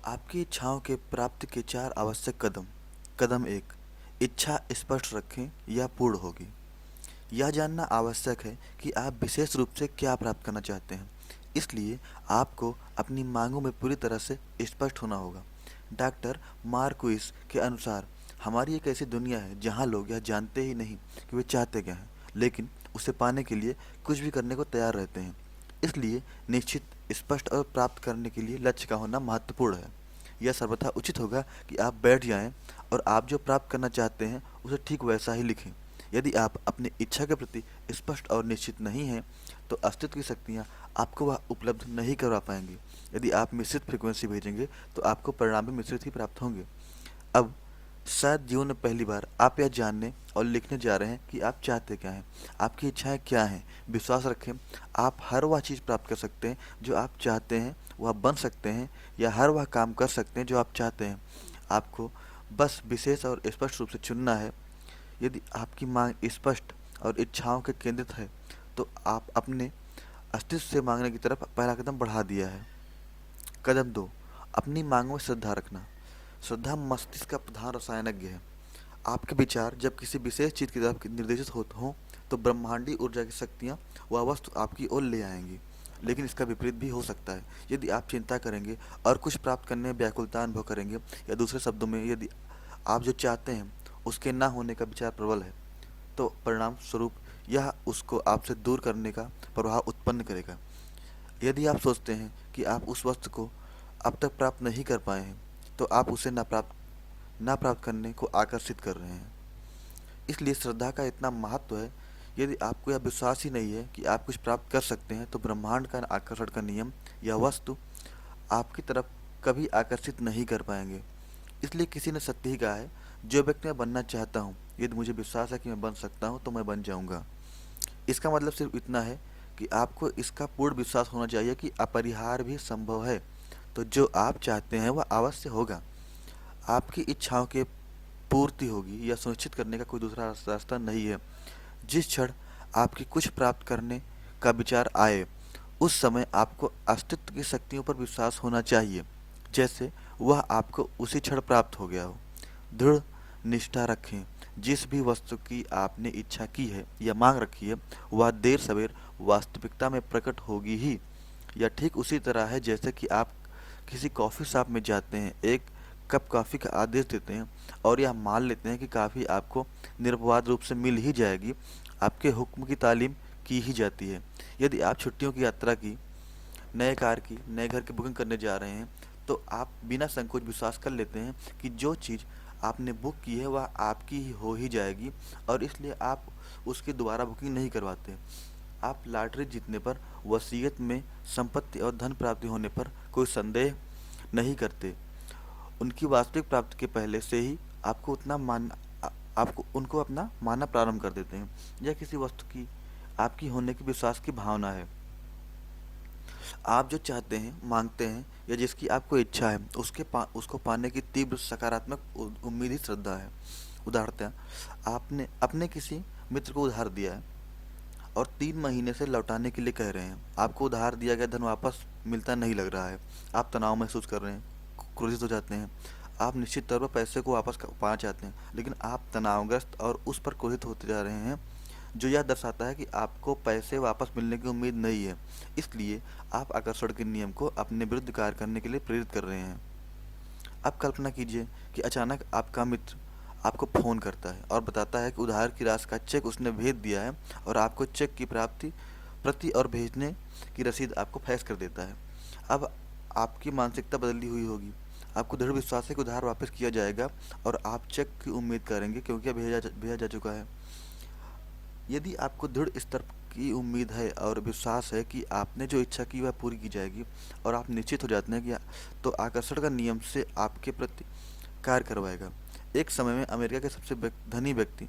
आपकी इच्छाओं के प्राप्ति के 4 आवश्यक कदम। कदम 1, इच्छा स्पष्ट रखें या पूर्ण होगी। यह जानना आवश्यक है कि आप विशेष रूप से क्या प्राप्त करना चाहते हैं। इसलिए आपको अपनी मांगों में पूरी तरह से स्पष्ट होना होगा। डॉक्टर मार्क्विस के अनुसार हमारी एक ऐसी दुनिया है जहां लोग यह जानते ही नहीं कि वे चाहते क्या हैं, लेकिन उसे पाने के लिए कुछ भी करने को तैयार रहते हैं। इसलिए निश्चित, स्पष्ट और प्राप्त करने के लिए लक्ष्य का होना महत्वपूर्ण है। यह सर्वथा उचित होगा कि आप बैठ जाएं और आप जो प्राप्त करना चाहते हैं उसे ठीक वैसा ही लिखें। यदि आप अपनी इच्छा के प्रति स्पष्ट और निश्चित नहीं हैं, तो अस्तित्व की शक्तियाँ आपको वह उपलब्ध नहीं करवा पाएंगी। यदि आप मिश्रित फ्रीक्वेंसी भेजेंगे, तो आपको परिणाम भी मिश्रित ही प्राप्त होंगे। अब शायद जीवन में पहली बार आप यह जानने और लिखने जा रहे हैं कि आप चाहते क्या हैं, आपकी इच्छाएं क्या हैं। विश्वास रखें, आप हर वह चीज़ प्राप्त कर सकते हैं जो आप चाहते हैं, वह बन सकते हैं या हर वह काम कर सकते हैं जो आप चाहते हैं। आपको बस विशेष और स्पष्ट रूप से चुनना है। यदि आपकी मांग स्पष्ट और इच्छाओं के केंद्रित है, तो आप अपने अस्तित्व से मांगने की तरफ पहला कदम बढ़ा दिया है। कदम 2, अपनी मांगों में श्रद्धा रखना। श्रद्धा मस्तिष्क का प्रधान रसायनज्ञ है। आपके विचार जब किसी विशेष चीज की तरफ निर्देशित होते हों, तो ब्रह्मांडी ऊर्जा की शक्तियाँ वह वस्तु आपकी ओर ले आएंगी। लेकिन इसका विपरीत भी हो सकता है। यदि आप चिंता करेंगे और कुछ प्राप्त करने में व्याकुलता अनुभव करेंगे, या दूसरे शब्दों में, यदि आप जो चाहते हैं उसके ना होने का विचार प्रबल है, तो परिणाम स्वरूप यह उसको आपसे दूर करने का प्रभाव उत्पन्न करेगा। यदि आप सोचते हैं कि आप उस वस्तु को अब तक प्राप्त नहीं कर पाए हैं, तो आप उसे ना प्राप्त करने को आकर्षित कर रहे हैं। इसलिए श्रद्धा का इतना महत्व है। यदि आपको यह विश्वास ही नहीं है कि आप कुछ प्राप्त कर सकते हैं, तो ब्रह्मांड का आकर्षण का नियम या वस्तु आपकी तरफ कभी आकर्षित नहीं कर पाएंगे। इसलिए किसी ने सत्य ही कहा है, जो व्यक्ति मैं बनना चाहता हूँ, यदि मुझे विश्वास है कि मैं बन सकता हूँ, तो मैं बन जाऊँगा। इसका मतलब सिर्फ इतना है कि आपको इसका पूर्ण विश्वास होना चाहिए कि अपरिहार्य भी संभव है। तो जो आप चाहते हैं वह अवश्य होगा। आपकी इच्छाओं की पूर्ति होगी, यह सुनिश्चित करने का कोई दूसरा रास्ता नहीं है। जिस क्षण आपकी कुछ प्राप्त करने का विचार आए, उस समय आपको अस्तित्व की शक्तियों पर विश्वास होना चाहिए, जैसे वह आपको उसी क्षण प्राप्त हो गया हो। दृढ़ निष्ठा रखें। जिस भी वस्तु की आपने इच्छा की है या मांग रखी है, वह देर सवेर वास्तविकता में प्रकट होगी ही। यह ठीक उसी तरह है जैसे कि आप किसी कॉफ़ी शॉप में जाते हैं, एक कप कॉफ़ी का आदेश देते हैं और यह मान लेते हैं कि काफ़ी आपको निर्विवाद रूप से मिल ही जाएगी। आपके हुक्म की तालीम की ही जाती है। यदि आप छुट्टियों की यात्रा की, नए कार की, नए घर की बुकिंग करने जा रहे हैं, तो आप बिना संकोच विश्वास कर लेते हैं कि जो चीज़ आपने बुक की है वह आपकी ही हो ही जाएगी, और इसलिए आप उसकी दोबारा बुकिंग नहीं करवाते। आप लॉटरी जीतने पर, वसीयत में संपत्ति और धन प्राप्ति होने पर कोई संदेह नहीं करते। उनकी वास्तविक प्राप्ति के पहले से ही आपको उतना मान आपको उनको अपना मानना प्रारंभ कर देते हैं। यह किसी वस्तु की आपकी होने की विश्वास की भावना है। आप जो चाहते हैं, मांगते हैं, या जिसकी आपको इच्छा है, उसको पाने की तीव्र सकारात्मक उम्मीद ही श्रद्धा है। उदाहरणतः आपने अपने किसी मित्र को उधार दिया है और 3 महीने से लौटाने के लिए कह रहे हैं। आपको उधार दिया गया धन वापस मिलता नहीं लग रहा है। आप तनाव महसूस कर रहे हैं, क्रोधित हो जाते हैं। आप निश्चित तौर पर पैसे को वापस पाना चाहते हैं, लेकिन आप तनावग्रस्त और उस पर क्रोधित होते जा रहे हैं, जो यह दर्शाता है कि आपको पैसे वापस मिलने की उम्मीद नहीं है। इसलिए आप आकर्षण के नियम को अपने विरुद्ध कार्य करने के लिए प्रेरित कर रहे हैं। अब कल्पना कीजिए कि अचानक आपका मित्र आपको फ़ोन करता है और बताता है कि उधार की राशि का चेक उसने भेज दिया है, और आपको चेक की प्राप्ति प्रति और भेजने की रसीद आपको फैक्स कर देता है। अब आपकी मानसिकता बदली हुई होगी। आपको दृढ़ विश्वास है कि उधार वापस किया जाएगा, और आप चेक की उम्मीद करेंगे क्योंकि अब भेजा जा चुका है। यदि आपको दृढ़ स्तर की उम्मीद है और विश्वास है कि आपने जो इच्छा की वह पूरी की जाएगी, और आप निश्चित हो जाते हैं कि तो आकर्षण का नियम से आपके प्रति कार्य करवाएगा। एक समय में अमेरिका के सबसे धनी व्यक्ति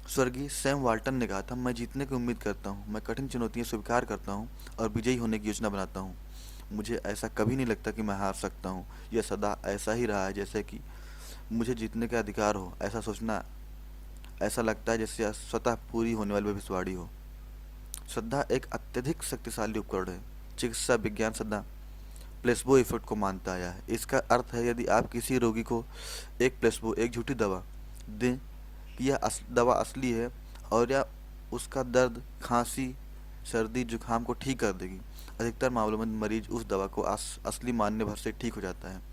स्वर्गीय सैम वाल्टन ने कहा था, मैं जीतने की उम्मीद करता हूँ, मैं कठिन चुनौतियाँ स्वीकार करता हूँ और विजयी होने की योजना बनाता हूँ। मुझे ऐसा कभी नहीं लगता कि मैं हार सकता हूँ। यह सदा ऐसा ही रहा है, जैसे कि मुझे जीतने का अधिकार हो। ऐसा सोचना ऐसा लगता है जैसे यह स्वतः पूरी होने वाली भविष्यवाणी हो। श्रद्धा एक अत्यधिक शक्तिशाली उपकरण है। चिकित्सा विज्ञान श्रद्धा प्लेसबो इफेक्ट को मानता आया है। इसका अर्थ है यदि आप किसी रोगी को एक प्लेसबो, एक झूठी दवा दें कि यह दवा असली है और या उसका दर्द, खांसी, सर्दी, जुकाम को ठीक कर देगी, अधिकतर मामलों में मरीज उस दवा को असली मानने भर से ठीक हो जाता है।